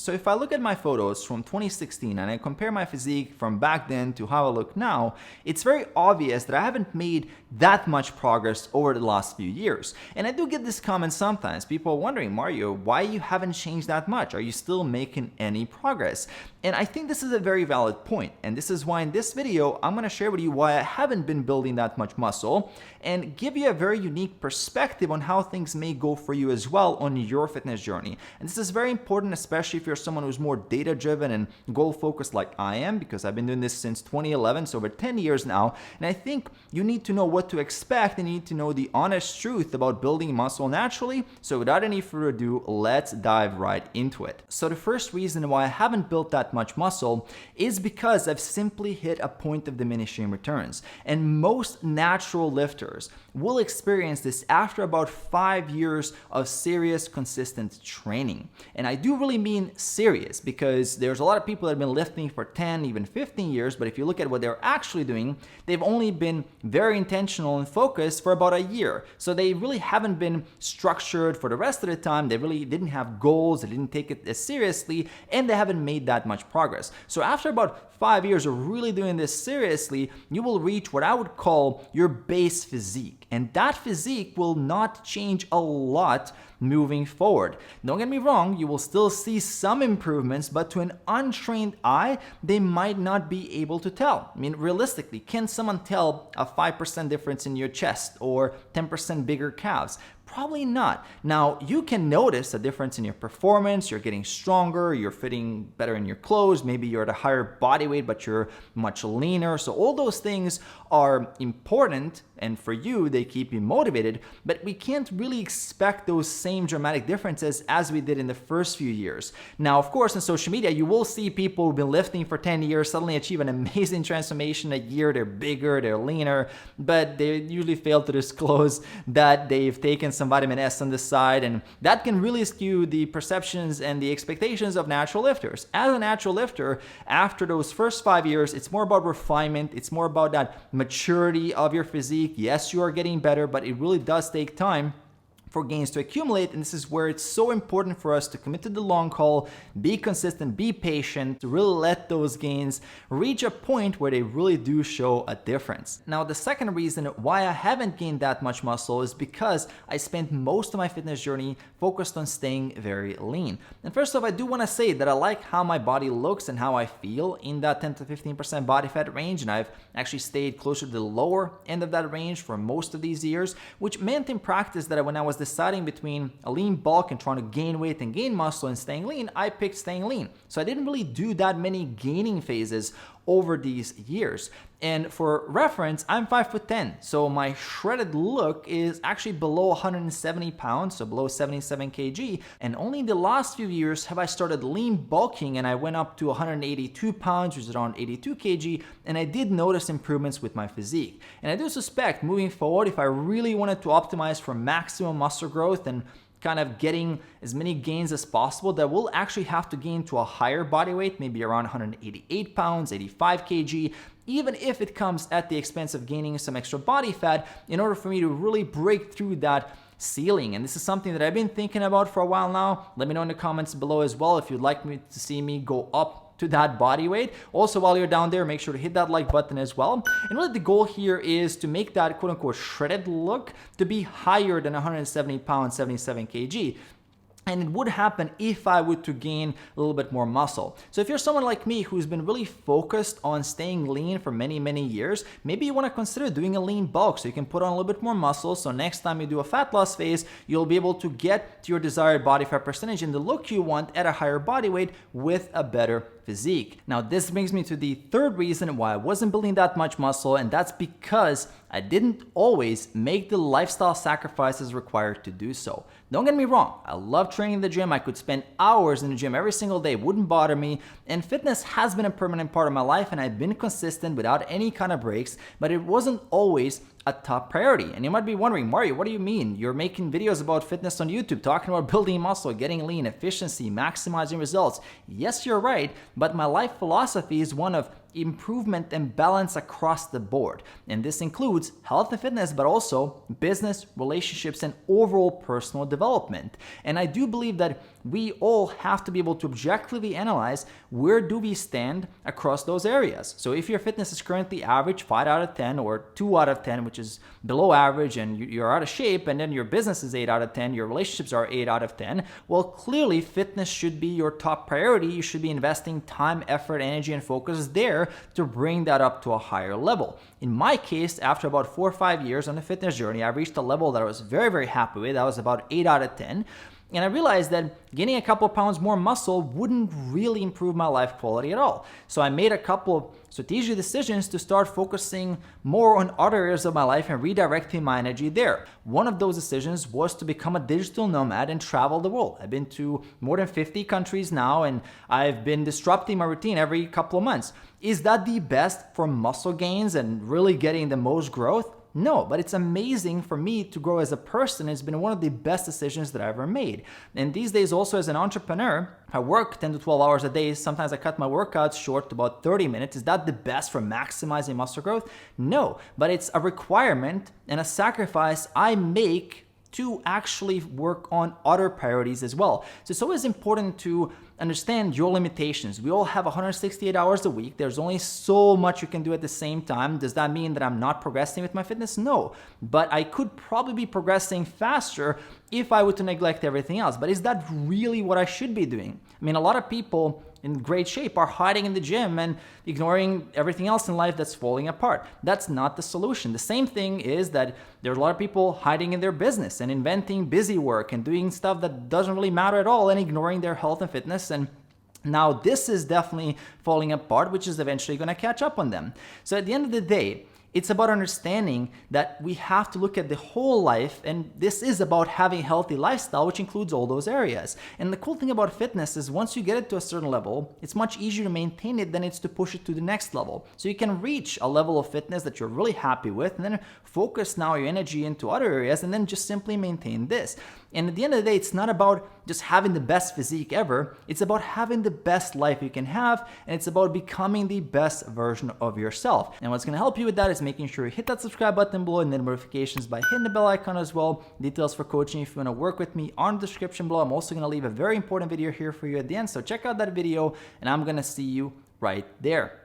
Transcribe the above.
So if I look at my photos from 2016 and I compare my physique from back then to how I look now, it's very obvious that I haven't made that much progress over the last few years. And I do get this comment sometimes. People are wondering, Mario, why you haven't changed that much? Are you still making any progress? And I think this is a very valid point. And this is why in this video, I'm going to share with you why I haven't been building that much muscle and give you a very unique perspective on how things may go for you as well on your fitness journey. And this is very important, especially if you're someone who's more data driven and goal focused like I am, because I've been doing this since 2011, so over 10 years now. And I think you need to know what to expect and you need to know the honest truth about building muscle naturally. So without any further ado, let's dive right into it. So the first reason why I haven't built that much muscle is because I've simply hit a point of diminishing returns. And most natural lifters will experience this after about 5 years of serious, consistent training. And I do really mean serious, because there's a lot of people that have been lifting for 10, even 15 years, but if you look at what they're actually doing, they've only been very intentional and focused for about a year. So they really haven't been structured for the rest of the time. They really didn't have goals, they didn't take it as seriously, and they haven't made that much progress. So after about 5 years of really doing this seriously, you will reach what I would call your base physique. And that physique will not change a lot moving forward. Don't get me wrong, you will still see some improvements, but to an untrained eye, they might not be able to tell. I mean, realistically, can someone tell a 5% difference in your chest or 10% bigger calves? Probably not. Now, you can notice a difference in your performance. You're getting stronger, you're fitting better in your clothes, maybe you're at a higher body weight, but you're much leaner. So all those things are important, and for you, they keep you motivated, but we can't really expect those same dramatic differences as we did in the first few years. Now, of course, on social media, you will see people who've been lifting for 10 years suddenly achieve an amazing transformation a year. They're bigger, they're leaner, but they usually fail to disclose that they've taken some vitamin S on the side, and that can really skew the perceptions and the expectations of natural lifters. As a natural lifter, after those first 5 years, it's more about refinement, it's more about that maturity of your physique. Yes, you are getting better, but it really does take time for gains to accumulate, and this is where it's so important for us to commit to the long haul, be consistent, be patient, to really let those gains reach a point where they really do show a difference. Now, the second reason why I haven't gained that much muscle is because I spent most of my fitness journey focused on staying very lean. And first off, I do want to say that I like how my body looks and how I feel in that 10 to 15% body fat range, and I've actually stayed closer to the lower end of that range for most of these years, which meant in practice that when I was deciding between a lean bulk and trying to gain weight and gain muscle and staying lean, I picked staying lean. So I didn't really do that many gaining phases over these years. And for reference, I'm 5'10", so my shredded look is actually below 170 pounds, so below 77 kg. And only in the last few years have I started lean bulking, and I went up to 182 pounds, which is around 82 kg, and I did notice improvements with my physique. And I do suspect moving forward, if I really wanted to optimize for maximum muscle growth and kind of getting as many gains as possible, that we'll actually have to gain to a higher body weight, maybe around 188 pounds, 85 kg, even if it comes at the expense of gaining some extra body fat, in order for me to really break through that ceiling. And this is something that I've been thinking about for a while now. Let me know in the comments below as well if you'd like me to see me go up to that body weight. Also, while you're down there, make sure to hit that like button as well. And really the goal here is to make that quote unquote shredded look to be higher than 170 pounds, 77 kg. And it would happen if I were to gain a little bit more muscle. So if you're someone like me who's been really focused on staying lean for many, many years, maybe you want to consider doing a lean bulk so you can put on a little bit more muscle. So next time you do a fat loss phase, you'll be able to get to your desired body fat percentage and the look you want at a higher body weight with a better physique. Now, this brings me to the third reason why I wasn't building that much muscle, and that's because I didn't always make the lifestyle sacrifices required to do so. Don't get me wrong, I love training in the gym. I could spend hours in the gym every single day, it wouldn't bother me, and fitness has been a permanent part of my life, and I've been consistent without any kind of breaks, but it wasn't always a top priority. And you might be wondering, Mario, what do you mean? You're making videos about fitness on YouTube, talking about building muscle, getting lean, efficiency, maximizing results. Yes, you're right, but my life philosophy is one of improvement and balance across the board. And this includes health and fitness, but also business, relationships, and overall personal development. And I do believe that we all have to be able to objectively analyze where do we stand across those areas. So if your fitness is currently average 5 out of 10 or 2 out of 10, which is below average, and you're out of shape, and then your business is 8 out of 10, your relationships are 8 out of 10, well, clearly fitness should be your top priority. You should be investing time, effort, energy, and focus there to bring that up to a higher level. In my case, after about 4 or 5 years on the fitness journey, I reached a level that I was very, very happy with. That was about 8 out of 10. And I realized that gaining a couple of pounds more muscle wouldn't really improve my life quality at all. So I made a couple of strategic decisions to start focusing more on other areas of my life and redirecting my energy there. One of those decisions was to become a digital nomad and travel the world. I've been to more than 50 countries now, and I've been disrupting my routine every couple of months. Is that the best for muscle gains and really getting the most growth? No, but it's amazing for me to grow as a person. It's been one of the best decisions that I ever made. And these days also as an entrepreneur, I work 10 to 12 hours a day. Sometimes I cut my workouts short to about 30 minutes. Is that the best for maximizing muscle growth? No, but it's a requirement and a sacrifice I make to actually work on other priorities as well. So it's always important to understand your limitations. We all have 168 hours a week. There's only so much you can do at the same time. Does that mean that I'm not progressing with my fitness? No, but I could probably be progressing faster if I were to neglect everything else. But is that really what I should be doing? I mean, a lot of people in great shape are hiding in the gym and ignoring everything else in life that's falling apart. That's not the solution. The same thing is that there's a lot of people hiding in their business and inventing busy work and doing stuff that doesn't really matter at all and ignoring their health and fitness. And now this is definitely falling apart, which is eventually going to catch up on them. So at the end of the day, it's about understanding that we have to look at the whole life, and this is about having a healthy lifestyle, which includes all those areas. And the cool thing about fitness is once you get it to a certain level, it's much easier to maintain it than it's to push it to the next level. So you can reach a level of fitness that you're really happy with, and then focus now your energy into other areas, and then just simply maintain this. And at the end of the day, it's not about just having the best physique ever. It's about having the best life you can have, and it's about becoming the best version of yourself. And what's going to help you with that is making sure you hit that subscribe button below and then notifications by hitting the bell icon as well. Details for coaching if you want to work with me are in the description below. I'm also going to leave a very important video here for you at the end, so check out that video, and I'm going to see you right there.